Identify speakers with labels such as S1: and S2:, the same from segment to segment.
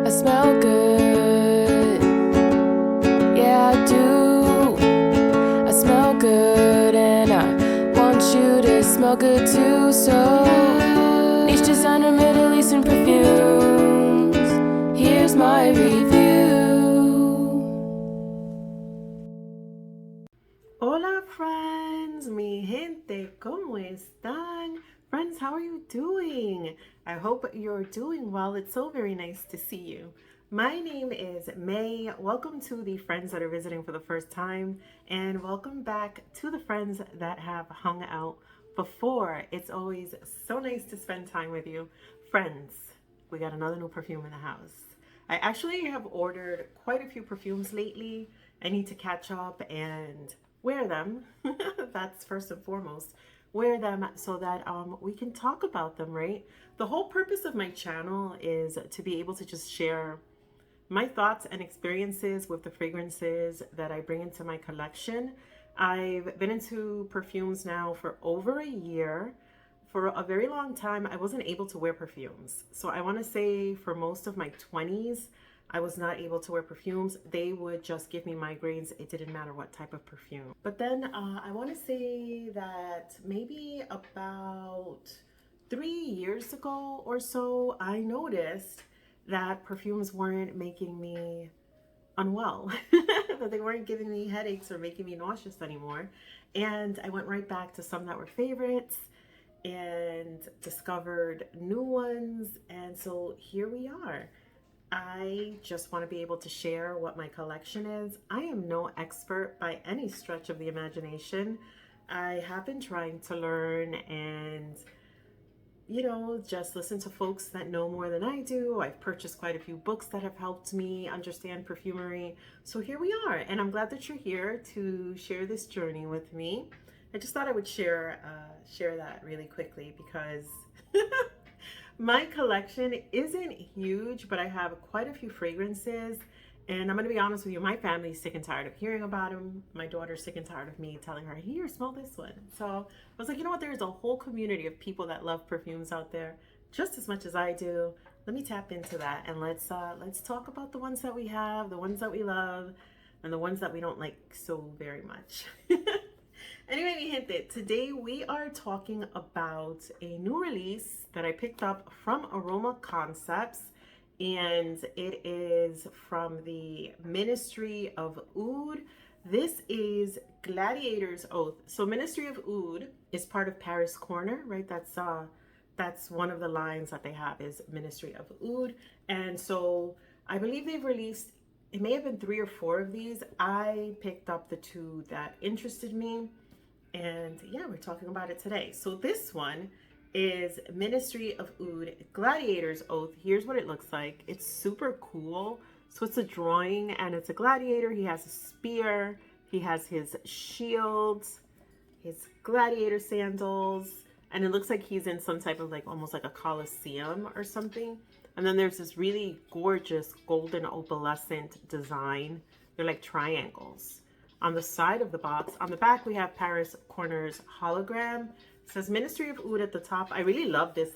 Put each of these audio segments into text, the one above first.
S1: I smell good, yeah I do. I smell good and I want you to smell good too. So, niche designer, Middle Eastern perfumes. Here's my review.
S2: Hola friends, mi gente, ¿cómo están? Friends, how are you doing? I hope you're doing well. It's so very nice to see you. My name is May. Welcome to the friends that are visiting for the first time, and welcome back to the friends that have hung out before. It's always so nice to spend time with you. Friends, we got another new perfume in the house. I actually have ordered quite a few perfumes lately. I need to catch up and wear them. That's first and foremost. Wear them so that we can talk about them, right? The whole purpose of my channel is to be able to just share my thoughts and experiences with the fragrances that I bring into my collection. I've been into perfumes now for over a year. For a very long time, I wasn't able to wear perfumes. So I want to say for most of my 20s, I was not able to wear perfumes. They would just give me migraines. It didn't matter what type of perfume. But then I want to say that maybe about 3 years ago or so, I noticed that perfumes weren't making me unwell, that they weren't giving me headaches or making me nauseous anymore. And I went right back to some that were favorites and discovered new ones. And so here we are. I just want to be able to share what my collection is. I am no expert by any stretch of the imagination. I have been trying to learn and, just listen to folks that know more than I do. I've purchased quite a few books that have helped me understand perfumery. So here we are, and I'm glad that you're here to share this journey with me. I just thought I would share that really quickly because my collection isn't huge, but I have quite a few fragrances. And I'm going to be honest with you, my family's sick and tired of hearing about them. My daughter's sick and tired of me telling her, here, smell this one. So I was like, you know what? There's a whole community of people that love perfumes out there just as much as I do. Let me tap into that and let's talk about the ones that we have, the ones that we love, and the ones that we don't like so very much. Anyway, mi gente, today we are talking about a new release that I picked up from Aroma Concepts, and it is from the Ministry of Oud. This is Gladiator's Oath. So Ministry of Oud is part of Paris Corner, right? That's one of the lines that they have is Ministry of Oud. And so I believe they've released, it may have been 3 or 4 of these. I picked up the 2 that interested me. And yeah, we're talking about it today. So this one is Ministry of Oud, Gladiator's Oath. Here's what it looks like. It's super cool. So it's a drawing and it's a gladiator. He has a spear. He has his shield, his gladiator sandals. And it looks like he's in some type of almost like a coliseum or something. And then there's this really gorgeous golden opalescent design. They're like triangles on the side of the box. On the back, we have Paris Corner's hologram. It says Ministry of Oud at the top. I really love this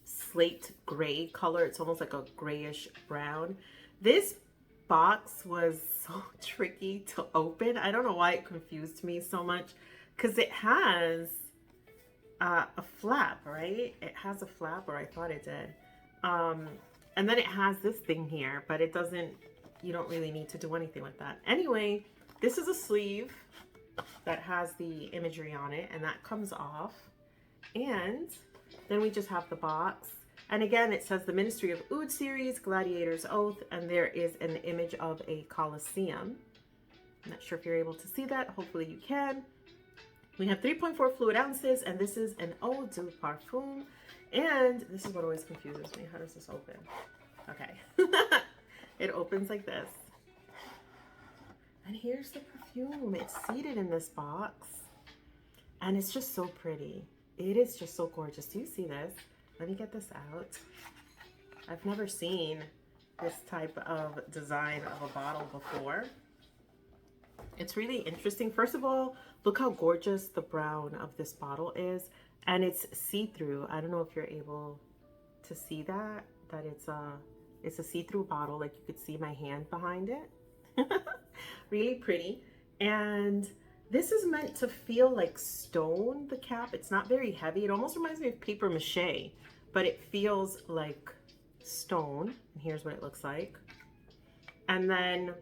S2: slate gray color. It's almost like a grayish brown. This box was so tricky to open. I don't know why it confused me so much because it has a flap, right? It has a flap, or I thought it did. And then it has this thing here, but it doesn't, you don't really need to do anything with that. Anyway, this is a sleeve that has the imagery on it, and that comes off. And then we just have the box. And again, it says the Ministry of Oud series, Gladiator's Oath, and there is an image of a coliseum. I'm not sure if you're able to see that. Hopefully you can. We have 3.4 fluid ounces, and this is an eau de parfum. And this is what always confuses me. How does this open? Okay. It opens like this. And here's the perfume. It's seated in this box. And it's just so pretty. It is just so gorgeous. Do you see this? Let me get this out. I've never seen this type of design of a bottle before. It's really interesting. First of all, look how gorgeous the brown of this bottle is. And it's see-through. I don't know if you're able to see that it's It's a see-through bottle, like you could see my hand behind it. Really pretty. And this is meant to feel like stone, the cap. It's not very heavy. It almost reminds me of paper mache, but it feels like stone. And here's what it looks like. And then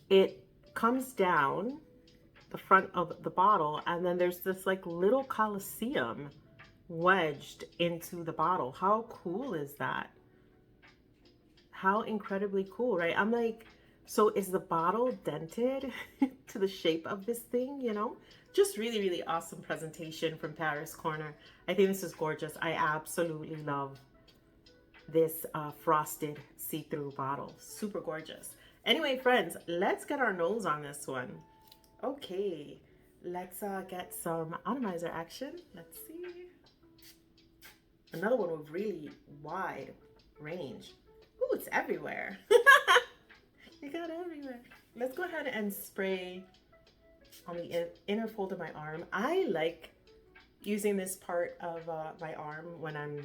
S2: it comes down the front of the bottle, and then there's this like little Colosseum wedged into the bottle. How cool is that? How incredibly cool, right? I'm like, so is the bottle dented to the shape of this thing, you know? Just really, really awesome presentation from Paris Corner. I think this is gorgeous. I absolutely love this frosted see-through bottle. Super gorgeous. Anyway, friends, let's get our nose on this one. Okay, let's get some atomizer action. Let's see. Another one with really wide range. Ooh, it's everywhere. You got it everywhere. Let's go ahead and spray on the inner fold of my arm. I like using this part of my arm when I'm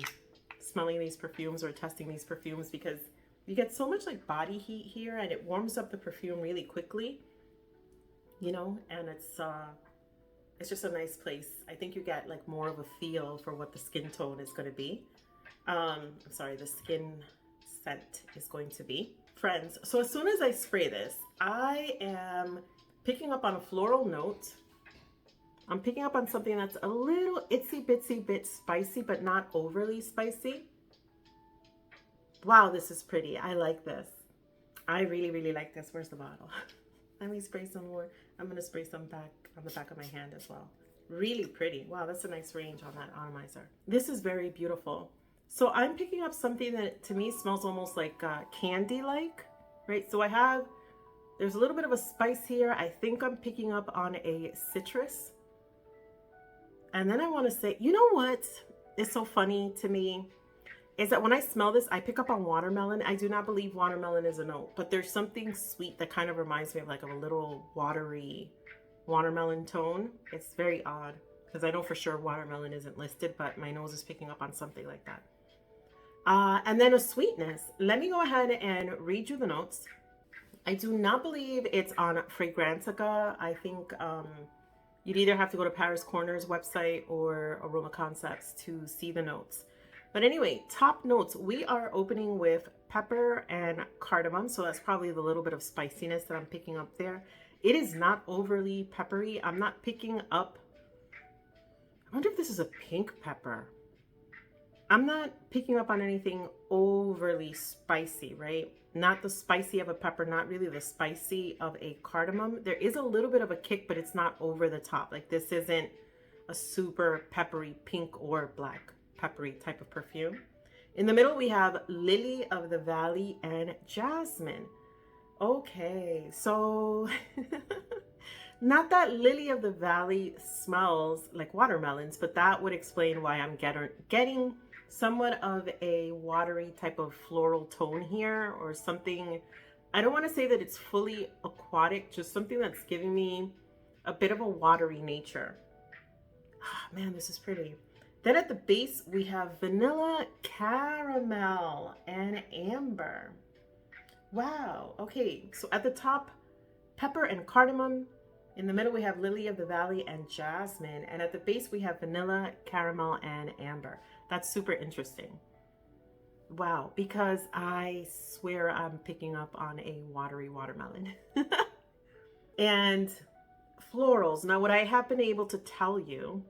S2: smelling these perfumes or testing these perfumes, because you get so much like body heat here, and it warms up the perfume really quickly, you know, and it's just a nice place. I think you get like more of a feel for what the skin tone is going to be. I'm sorry, the skin scent is going to be. Friends, so as soon as I spray this, I am picking up on a floral note. I'm picking up on something that's a little itsy bitsy bit spicy, but not overly spicy. Wow, this is pretty. I like this. I really, really like this. Where's the bottle? Let me spray some more. I'm going to spray some back on the back of my hand as well. Really pretty. Wow, that's a nice range on that atomizer. This is very beautiful. So I'm picking up something that to me smells almost like candy-like, right? So there's a little bit of a spice here. I think I'm picking up on a citrus. And then I want to say, you know what is so funny to me is that when I smell this, I pick up on watermelon. I do not believe watermelon is a note, but there's something sweet that kind of reminds me of like a little watery watermelon tone. It's very odd because I know for sure watermelon isn't listed, but my nose is picking up on something like that. And then a sweetness. Let me go ahead and read you the notes. I do not believe it's on Fragrantica. I think you'd either have to go to Paris Corner's website or Aroma Concepts to see the notes. But anyway, top notes. We are opening with pepper and cardamom. So that's probably the little bit of spiciness that I'm picking up there. It is not overly peppery. I'm not picking up, I wonder if this is a pink pepper. I'm not picking up on anything overly spicy, right? Not the spicy of a pepper, not really the spicy of a cardamom. There is a little bit of a kick, but it's not over the top. Like this isn't a super peppery pink or black peppery type of perfume. In the middle, we have Lily of the Valley and Jasmine. Okay, so not that Lily of the Valley smells like watermelons, but that would explain why I'm getting somewhat of a watery type of floral tone here, or something. I don't want to say that it's fully aquatic, just something that's giving me a bit of a watery nature. Oh, man, this is pretty. Then at the base, we have vanilla, caramel, and amber. Wow. Okay, so at the top, pepper and cardamom. In the middle, we have Lily of the Valley and Jasmine. And at the base, we have vanilla, caramel, and amber. That's super interesting. Wow, because I swear I'm picking up on a watery watermelon. And florals. Now, would I have been able to tell you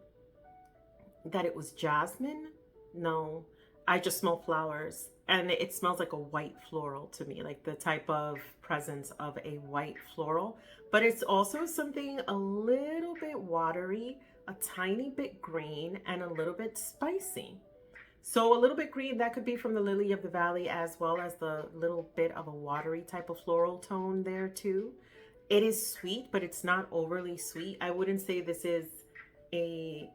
S2: that it was jasmine? No, I just smell flowers. And it smells like a white floral to me, like the type of presence of a white floral. But it's also something a little bit watery, a tiny bit green, and a little bit spicy. So a little bit green, that could be from the Lily of the Valley, as well as the little bit of a watery type of floral tone there too. It is sweet, but it's not overly sweet. I wouldn't say this is a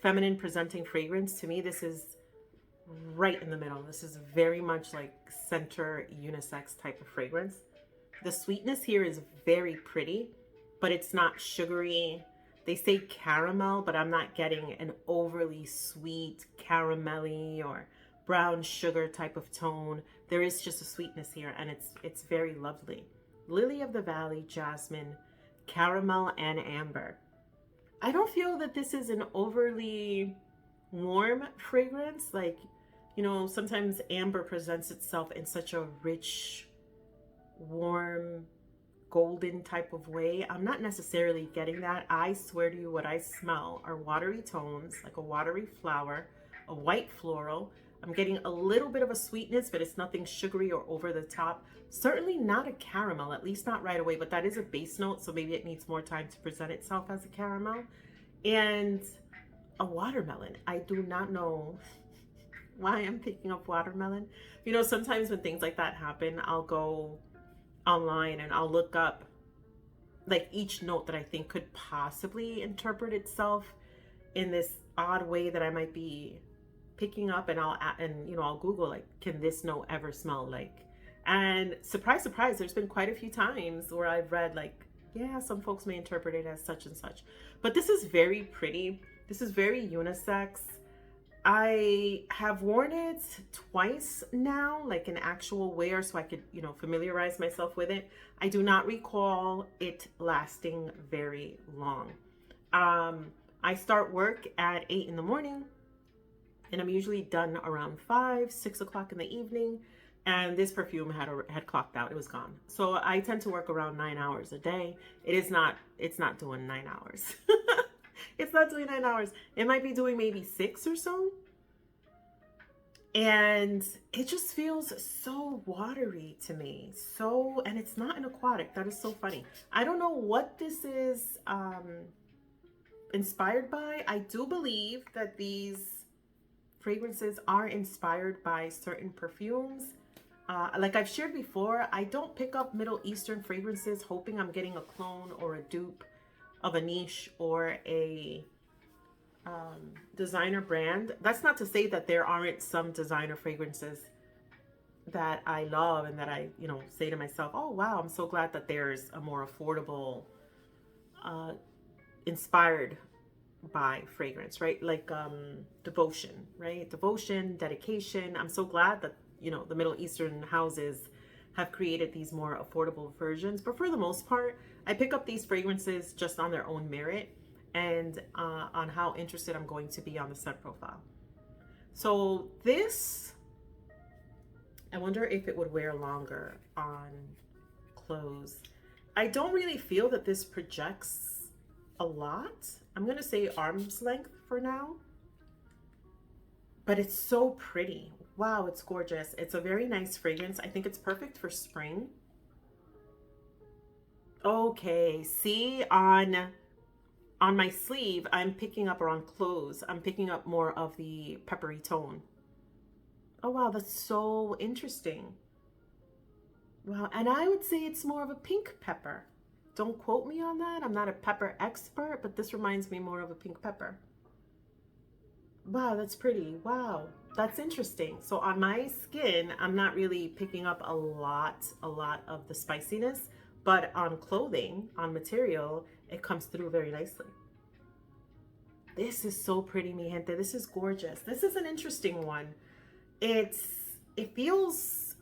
S2: feminine presenting fragrance. To me, this is right in the middle. This is very much like center unisex type of fragrance. The sweetness here is very pretty, but it's not sugary. They say caramel, but I'm not getting an overly sweet caramelly or brown sugar type of tone. There is just a sweetness here, and it's very lovely. Lily of the Valley, jasmine, caramel, and amber. I don't feel that this is an overly warm fragrance. Like, you know, sometimes amber presents itself in such a rich, warm, golden type of way. I'm not necessarily getting that. I swear to you, what I smell are watery tones, like a watery flower, a white floral. I'm getting a little bit of a sweetness, but it's nothing sugary or over the top. Certainly not a caramel, at least not right away, but that is a base note, so maybe it needs more time to present itself as a caramel. And a watermelon. I do not know why I'm picking up watermelon. You know, sometimes when things like that happen, I'll go online and I'll look up like each note that I think could possibly interpret itself in this odd way that I might be picking up, and I'll Google, like, can this note ever smell like? And surprise, surprise, there's been quite a few times where I've read like, yeah, some folks may interpret it as such and such. But this is very pretty. This is very unisex. I have worn it twice now, like an actual wear, so I could, you know, familiarize myself with it. I do not recall it lasting very long. I start work at 8 in the morning, and I'm usually done around 5, 6 o'clock in the evening. And this perfume had clocked out; it was gone. So I tend to work around 9 hours a day. It's not doing 9 hours. It's not doing 9 hours. It might be doing maybe 6 or so. And it just feels so watery to me. And it's not an aquatic. That is so funny. I don't know what this is inspired by. I do believe that these fragrances are inspired by certain perfumes. Like I've shared before, I don't pick up Middle Eastern fragrances hoping I'm getting a clone or a dupe of a niche or a designer brand. That's not to say that there aren't some designer fragrances that I love and that I, you know, say to myself, oh wow, I'm so glad that there's a more affordable, inspired by fragrance, right? Like devotion, right? Devotion, dedication. I'm so glad that, you know, the Middle Eastern houses have created these more affordable versions. But for the most part, I pick up these fragrances just on their own merit and on how interested I'm going to be on the scent profile. So this, I wonder if it would wear longer on clothes. I don't really feel that this projects a lot. I'm gonna say arm's length for now, but it's so pretty. Wow, it's gorgeous. It's a very nice fragrance. I think it's perfect for spring. Okay, see, on my sleeve, I'm picking up, or on clothes, I'm picking up more of the peppery tone. Oh wow, that's so interesting. Wow, and I would say it's more of a pink pepper. Don't quote me on that. I'm not a pepper expert, but this reminds me more of a pink pepper. Wow, that's pretty. Wow, that's interesting. So on my skin, I'm not really picking up a lot of the spiciness, but on clothing, on material, it comes through very nicely. This is so pretty, mi gente. This is gorgeous. This is an interesting one. It feels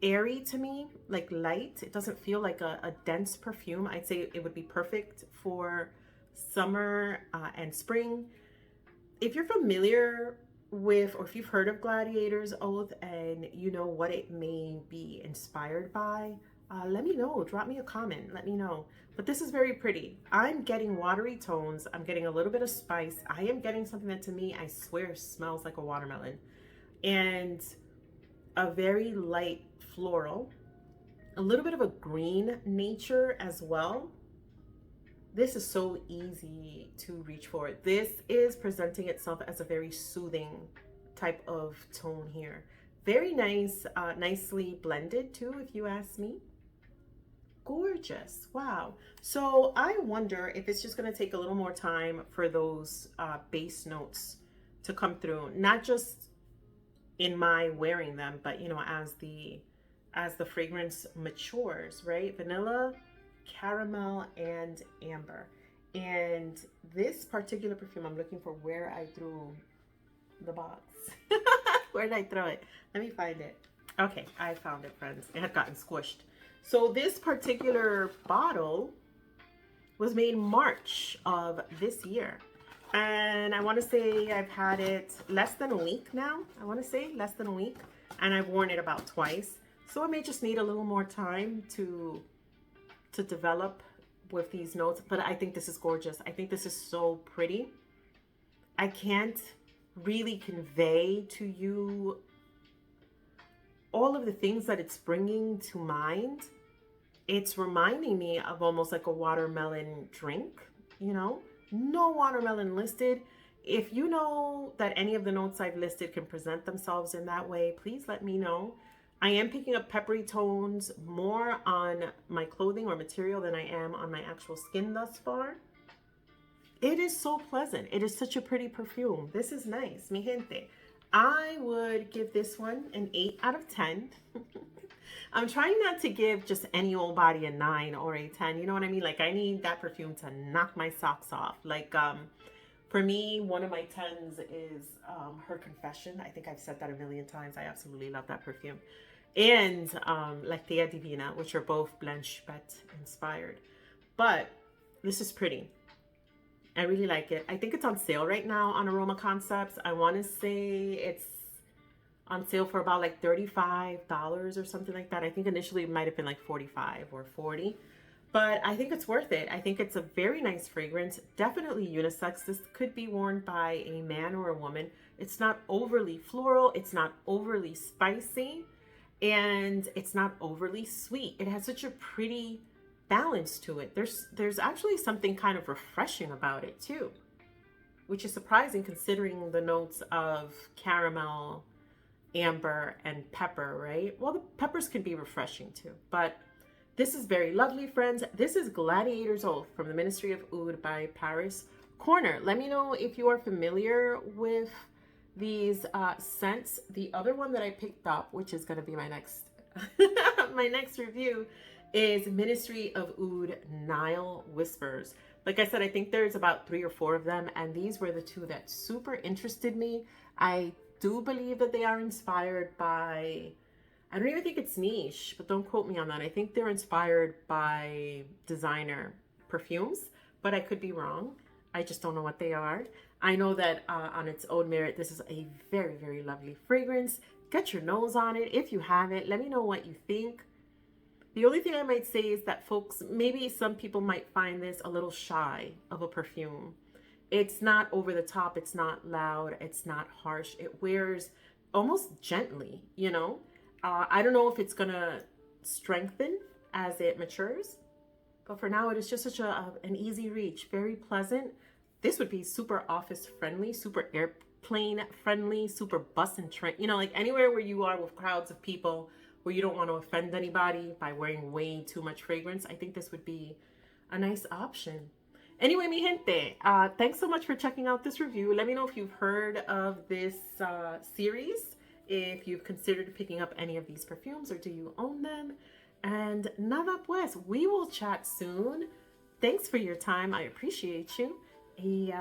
S2: airy to me, like light. It doesn't feel like a dense perfume. I'd say it would be perfect for summer and spring. If you're familiar with, or if you've heard of Gladiator's Oath and you know what it may be inspired by, let me know. Drop me a comment. Let me know. But this is very pretty. I'm getting watery tones. I'm getting a little bit of spice. I am getting something that to me, I swear, smells like a watermelon. And a very light floral. A little bit of a green nature as well. This is so easy to reach for. This is presenting itself as a very soothing type of tone here. Very nice, nicely blended too, if you ask me. Gorgeous. Wow. So I wonder if it's just going to take a little more time for those base notes to come through, not just in my wearing them, but you know, as the fragrance matures, right? Vanilla, caramel, and amber. And this particular perfume, I'm looking for where I threw the box. Where did I throw it? Let me find it. Okay, I found it, friends. It had gotten squished. So this particular bottle was made in March of this year. And I want to say I've had it less than a week now. I want to say less than a week. And I've worn it about twice. So I may just need a little more time to develop with these notes. But I think this is gorgeous. I think this is so pretty. I can't really convey to you all of the things that it's bringing to mind. It's reminding me of almost like a watermelon drink, you know? No watermelon listed. If you know that any of the notes I've listed can present themselves in that way, please let me know. I am picking up peppery tones more on my clothing or material than I am on my actual skin thus far. It is so pleasant. It is such a pretty perfume. This is nice, mi gente. I would give this one an 8 out of 10. I'm trying not to give just any old body a 9 or a 10. You know what I mean? Like, I need that perfume to knock my socks off. Like, for me, one of my 10s is Her Confession. I think I've said that a million times. I absolutely love that perfume. And La Tia Divina, which are both Blanche Bette inspired. But this is pretty. I really like it. I think it's on sale right now on Aroma Concepts. I want to say it's on sale for about like $35 or something like that. I think initially it might have been like $45 or $40. But I think it's worth it. I think it's a very nice fragrance. Definitely unisex. This could be worn by a man or a woman. It's not overly floral. It's not overly spicy. And it's not overly sweet. It has such a pretty balance to it. There's actually something kind of refreshing about it too, which is surprising considering the notes of caramel, amber, and pepper, right? Well, the peppers can be refreshing too, but this is very lovely, friends. This is Gladiator's Oath from the Ministry of Oud by Paris Corner. Let me know if you are familiar with these scents. The other one that I picked up, which is going to be my next my next review, is Ministry of Oud Nile Whispers. Like I said, I think there's about 3 or 4 of them, and these were the 2 that super interested me. I do believe that they are inspired by, I don't even think it's niche, but don't quote me on that. I think they're inspired by designer perfumes, but I could be wrong. I just don't know what they are. I know that on its own merit, this is a very, very lovely fragrance. Get your nose on it. If you have it, let me know what you think. The only thing I might say is that, folks, maybe some people might find this a little shy of a perfume. It's not over the top. It's not loud. It's not harsh. It wears almost gently, you know. I don't know if it's going to strengthen as it matures, but for now, it is just such an easy reach. Very pleasant. This would be super office friendly, super airplane friendly, super bus and train. You know, like anywhere where you are with crowds of people, where you don't want to offend anybody by wearing way too much fragrance, I think this would be a nice option. Anyway, mi gente, thanks so much for checking out this review. Let me know if you've heard of this series, if you've considered picking up any of these perfumes, or do you own them? And nada pues, we will chat soon. Thanks for your time. I appreciate you. Y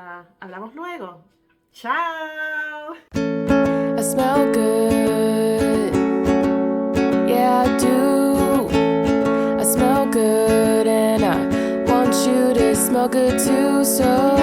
S2: hablamos luego. Ciao!
S1: I smell good. Yeah, I do. I smell good, and I want you to smell good too. So